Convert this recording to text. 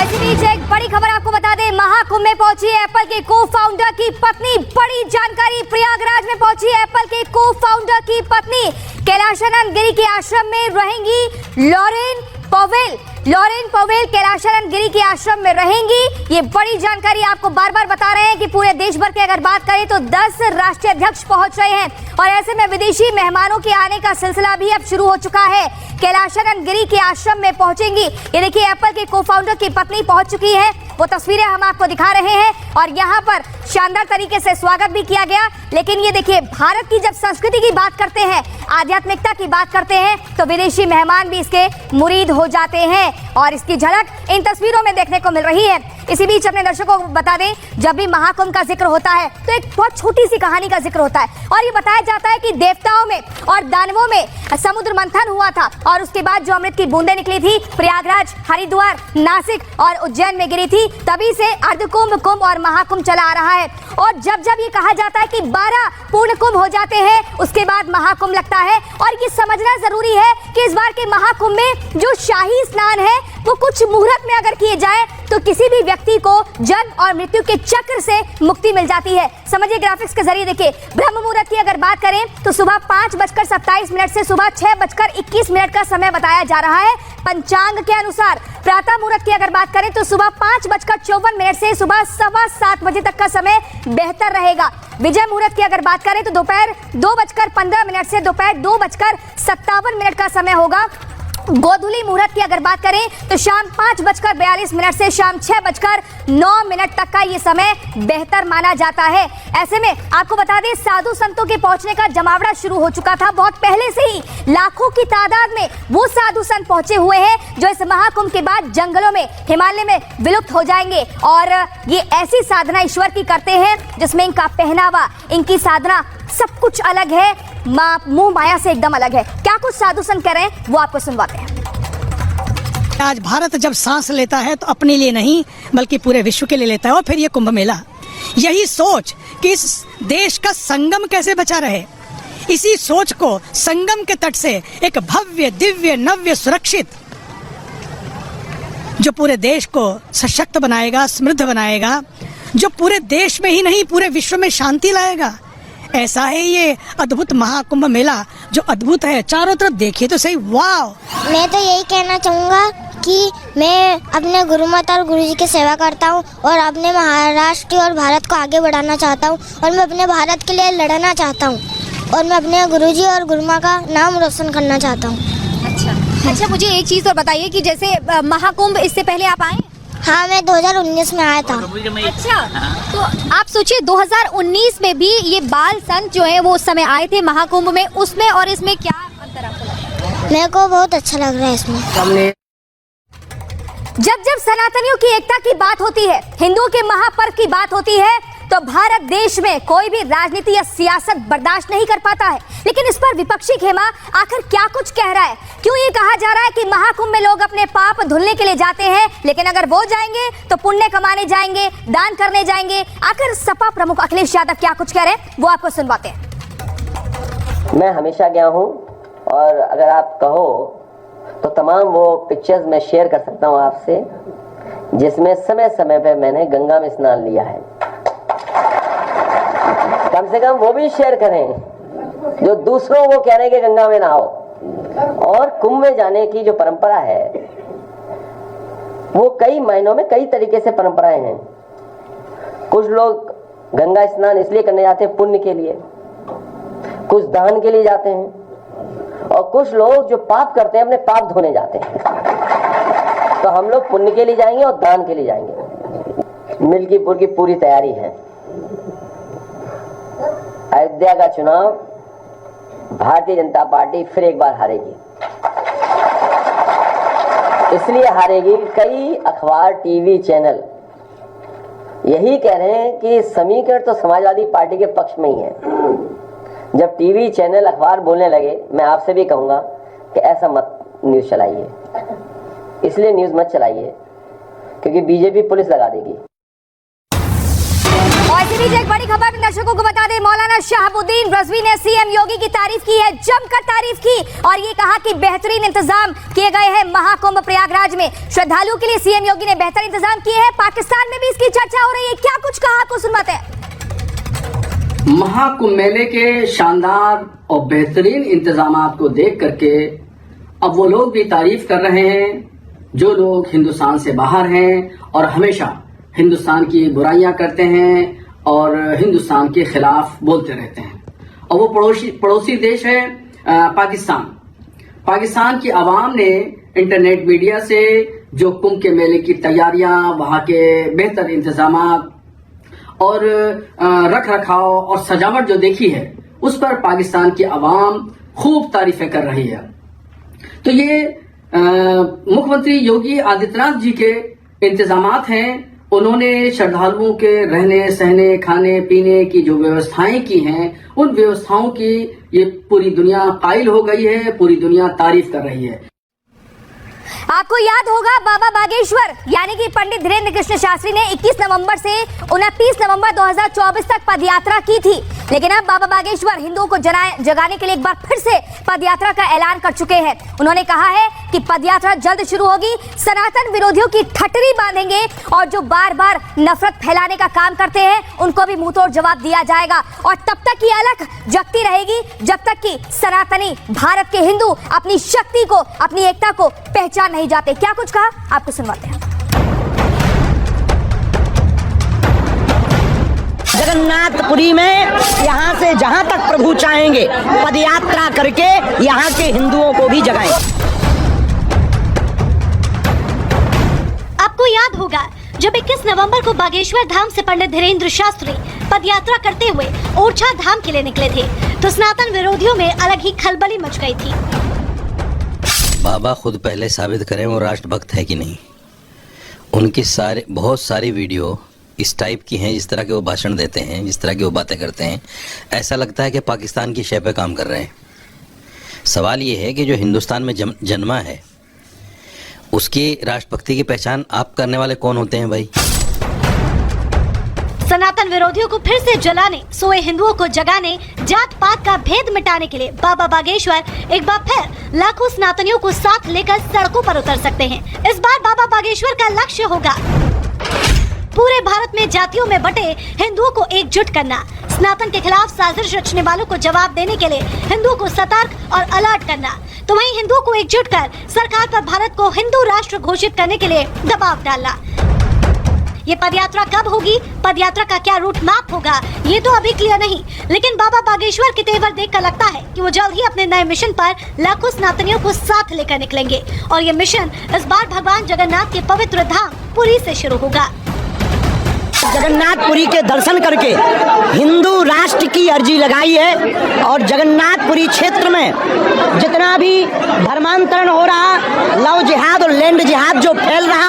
इसी बीच एक बड़ी खबर आपको बता दें, महाकुंभ में पहुंची एप्पल के को फाउंडर की पत्नी। बड़ी जानकारी, प्रयागराज में पहुंची एप्पल के को फाउंडर की पत्नी। कैलाशानंद गिरी के आश्रम में रहेंगी Lauren Powell. Lauren Powell Kailashanand Giri के आश्रम में रहेंगी। ये बड़ी जानकारी आपको बार बार बता रहे हैं कि पूरे देश भर की अगर बात करें तो 10 राष्ट्रीय अध्यक्ष पहुंच रहे हैं और ऐसे में विदेशी मेहमानों के आने का सिलसिला भी अब शुरू हो चुका है। कैलाशानंद गिरी के आश्रम में पहुंचेंगी। ये देखिए एप्पल के को फाउंडर की पत्नी पहुंच चुकी है, वो तस्वीरें हम आपको दिखा रहे हैं और यहाँ पर शानदार तरीके से स्वागत भी किया गया। लेकिन ये देखिए, भारत की जब संस्कृति की बात करते हैं, आध्यात्मिकता की बात करते हैं तो विदेशी मेहमान भी इसके मुरीद हो जाते हैं और इसकी झलक इन तस्वीरों में देखने को मिल रही है। इसी बीच अपने दर्शकों को बता दें, जब भी महाकुंभ का जिक्र होता है तो एक बहुत छोटी सी कहानी का जिक्र होता है और ये बताया जाता है कि देवताओं में और दानवों में समुद्र मंथन हुआ था और उसके बाद जो अमृत की बूंदें निकली थी प्रयागराज, हरिद्वार, नासिक और उज्जैन में गिरी थी, तभी से अर्धकुंभ, कुंभ और महाकुंभ चला आ रहा है। और जब जब ये कहा जाता है कि 12 पूर्ण कुंभ हो जाते हैं उसके बाद महाकुंभ लगता है। और ये समझना जरूरी है कि इस बार के महाकुंभ में जो शाही स्नान है वो कुछ मुहूर्त में अगर किए जाए तो किसी भी व्यक्ति को जन्म और मृत्यु के चक्र से मुक्ति मिल जाती है। समझिए ग्राफिक्स के जरिए, देखिए ब्रह्म मुहूर्त की अगर बात करें तो सुबह 5:27 से सुबह 6:21 का समय बताया जा रहा है पंचांग के अनुसार। प्रातः मुहूर्त की अगर बात करें तो सुबह 5:54 से सुबह 7:15 बजे तक का समय बेहतर रहेगा। विजय मुहूर्त की अगर बात करें तो दोपहर 2:15 से दोपहर 2:57 का समय होगा। गोधूली मुहूर्त की अगर बात करें तो शाम 5:42 से शाम 6:09 तक का ये समय बेहतर माना जाता है। ऐसे में आपको बता दें, साधु संतों के पहुंचने का जमावड़ा शुरू हो चुका था बहुत पहले से ही। लाखों की तादाद में वो साधु संत पहुंचे हुए हैं जो इस महाकुंभ के बाद जंगलों में, हिमालय में विलुप्त हो जाएंगे और ये ऐसी साधना ईश्वर की करते हैं जिसमें इनका पहनावा, इनकी साधना सब कुछ अलग है, मुंह माया से एकदम अलग है। क्या कुछ साधु संत कह रहे हैं वो आपको सुनवाते हैं। आज भारत जब सांस लेता है तो अपने लिए नहीं बल्कि पूरे विश्व के लिए लेता है और फिर ये कुंभ मेला, यही सोच कि इस देश का संगम कैसे बचा रहे, इसी सोच को संगम के तट से एक भव्य, दिव्य, नव्य, सुरक्षित जो पूरे देश को सशक्त बनाएगा, समृद्ध बनाएगा, जो पूरे देश में ही नहीं पूरे विश्व में शांति लाएगा, ऐसा है ये अद्भुत महाकुंभ मेला जो अद्भुत है। चारों तरफ देखिए तो सही, वाह। मैं तो यही कहना चाहूँगा कि मैं अपने गुरु माता और गुरु जी की सेवा करता हूँ और अपने महाराष्ट्र और भारत को आगे बढ़ाना चाहता हूँ और मैं अपने भारत के लिए लड़ना चाहता हूँ और मैं अपने गुरु जी और गुरु माँ का नाम रोशन करना चाहता हूँ। अच्छा, मुझे एक चीज और बताइए कि जैसे महाकुंभ, इससे पहले आप आए? हाँ, मैं 2019 में आया था। अच्छा, तो आप सोचिए 2019 में भी ये बाल संत जो है वो उस समय आए थे महाकुंभ में, उसमें और इसमें क्या अंतर आपको लगा? मेरे को बहुत अच्छा लग रहा है इसमें। जब जब सनातनियों की एकता की बात होती है, हिंदुओं के महापर्व की बात होती है तो भारत देश में कोई भी राजनीति या सियासत बर्दाश्त नहीं कर पाता है। लेकिन इस पर विपक्षी खेमा आखिर क्या कुछ कह रहा है? क्यों ये कहा जा रहा है कि महाकुंभ में लोग अपने पाप धुलने के लिए जाते हैं, लेकिन अगर वो जाएंगे तो पुण्य कमाने जाएंगे, दान करने जाएंगे? आखिर सपा प्रमुख अखिलेश यादव क्या कुछ कह रहे हैं वो आपको सुनवाते हैं। मैं हमेशा गया हूँ और अगर आप कहो तो तमाम वो पिक्चर्स मैं शेयर कर सकता हूँ आपसे जिसमें समय समय पे मैंने गंगा में स्नान लिया है। कम से कम वो भी शेयर करें जो दूसरों को कह रहे हैं कि गंगा में नहाओ। और कुंभ में जाने की जो परंपरा है वो कई मायनों में कई तरीके से परंपराएं हैं। कुछ लोग गंगा स्नान इसलिए करने जाते हैं पुण्य के लिए, कुछ दान के लिए जाते हैं और कुछ लोग जो पाप करते हैं अपने पाप धोने जाते हैं। तो हम लोग पुण्य के लिए जाएंगे और दान के लिए जाएंगे। मिल्कीपुर की पूरी तैयारी है। अयोध्या का चुनाव भारतीय जनता पार्टी फिर एक बार हारेगी। इसलिए हारेगी, कई अखबार, टीवी चैनल यही कह रहे हैं कि समीकरण तो समाजवादी पार्टी के पक्ष में ही है। जब टीवी चैनल, अखबार बोलने लगे, मैं आपसे भी कहूंगा कि ऐसा मत न्यूज चलाइए, इसलिए न्यूज मत चलाइए क्योंकि बीजेपी पुलिस लगा देगी। और इसी बीच एक बड़ी खबर में दर्शकों को बता दें, मौलाना शहाबुद्दीन रिजवी ने सीएम योगी की तारीफ की है, जमकर तारीफ की और ये कहा कि बेहतरीन इंतजाम किए गए हैं महाकुंभ प्रयागराज में। श्रद्धालुओं के लिए सीएम योगी ने बेहतर इंतजाम किए हैं। पाकिस्तान में भी इसकी चर्चा हो रही है, क्या कुछ कहा आपको सुनवाते हैं। महाकुंभ मेले के शानदार और बेहतरीन इंतजामात को देख करके अब वो लोग भी तारीफ कर रहे हैं जो लोग हिंदुस्तान से बाहर हैं और हमेशा हिंदुस्तान की बुराइयां करते हैं और हिंदुस्तान के खिलाफ बोलते रहते हैं। और वो पड़ोसी देश है पाकिस्तान। पाकिस्तान की आवाम ने इंटरनेट मीडिया से जो कुंभ के मेले की तैयारियां, वहां के बेहतर इंतजामात और रख रखाव और सजावट जो देखी है, उस पर पाकिस्तान की आवाम खूब तारीफें कर रही है। तो ये मुख्यमंत्री योगी आदित्यनाथ जी के इंतजामात हैं। उन्होंने श्रद्धालुओं के रहने सहने खाने पीने की जो व्यवस्थाएं की हैं, उन व्यवस्थाओं की ये पूरी दुनिया कायल हो गई है, पूरी दुनिया तारीफ कर रही है। आपको याद होगा बाबा बागेश्वर यानी कि पंडित धीरेन्द्र कृष्ण शास्त्री ने 21 नवंबर से 29 नवंबर 2024 तक पदयात्रा की थी, लेकिन अब बाबा बागेश्वर हिंदुओं को जगाने के लिए एक बार फिर से पदयात्रा का ऐलान कर चुके हैं। उन्होंने कहा है कि पदयात्रा जल्द शुरू होगी, सनातन विरोधियों की ठटरी बांधेंगे और जो बार बार नफरत फैलाने का काम करते हैं उनको भी मुंहतोड़ जवाब दिया जाएगा। और तब तक ये अलख जगती रहेगी जब तक कि सनातनी भारत के हिंदू अपनी शक्ति को, अपनी एकता को पहचान नहीं जाते। क्या कुछ कहा आपको सुनवाते हैं। जगन्नाथपुरी में यहाँ से जहाँ तक प्रभु चाहेंगे पदयात्रा करके यहाँ के हिंदुओं को भी जगाएं। आपको याद होगा जब 21 नवंबर को बागेश्वर धाम से पंडित धीरेन्द्र शास्त्री पदयात्रा करते हुए ओरछा धाम के लिए निकले थे, तो सनातन विरोधियों में अलग ही खलबली मच गई थी। बाबा खुद पहले साबित करें वो राष्ट्रभक्त है कि नहीं। उनकी बहुत सारी वीडियो इस टाइप की हैं, जिस तरह के वो भाषण देते हैं, जिस तरह की वो बातें करते हैं, ऐसा लगता है कि पाकिस्तान की शय पे काम कर रहे हैं। सवाल ये है कि जो हिंदुस्तान में जन्मा है उसकी राष्ट्रभक्ति की पहचान आप करने वाले कौन होते हैं भाई। सनातन विरोधियों को फिर से जलाने, सोए हिंदुओं को जगाने, जात पात का भेद मिटाने के लिए बाबा बागेश्वर एक बार फिर लाखों सनातनियों को साथ लेकर सड़कों पर उतर सकते हैं। इस बार बाबा बागेश्वर का लक्ष्य होगा पूरे भारत में जातियों में बटे हिंदुओं को एकजुट करना, सनातन के खिलाफ साजिश रचने वालों को जवाब देने के लिए हिंदुओं को सतर्क और अलर्ट करना, तो वहीं हिंदुओं को एकजुट कर सरकार पर भारत को हिंदू राष्ट्र घोषित करने के लिए दबाव डालना। ये पदयात्रा कब होगी, पदयात्रा का क्या रूट मैप होगा, ये तो अभी क्लियर नहीं, लेकिन बाबा बागेश्वर के तेवर देखकर लगता है कि वो जल्द ही अपने नए मिशन पर लाखों सनातनियों को साथ लेकर निकलेंगे और ये मिशन इस बार भगवान जगन्नाथ के पवित्र धाम पुरी से शुरू होगा। जगन्नाथपुरी के दर्शन करके हिंदू राष्ट्र की अर्जी लगाई है और जगन्नाथपुरी क्षेत्र में जितना भी धर्मांतरण हो रहा, लव जिहाद और लैंड जिहाद जो फैल रहा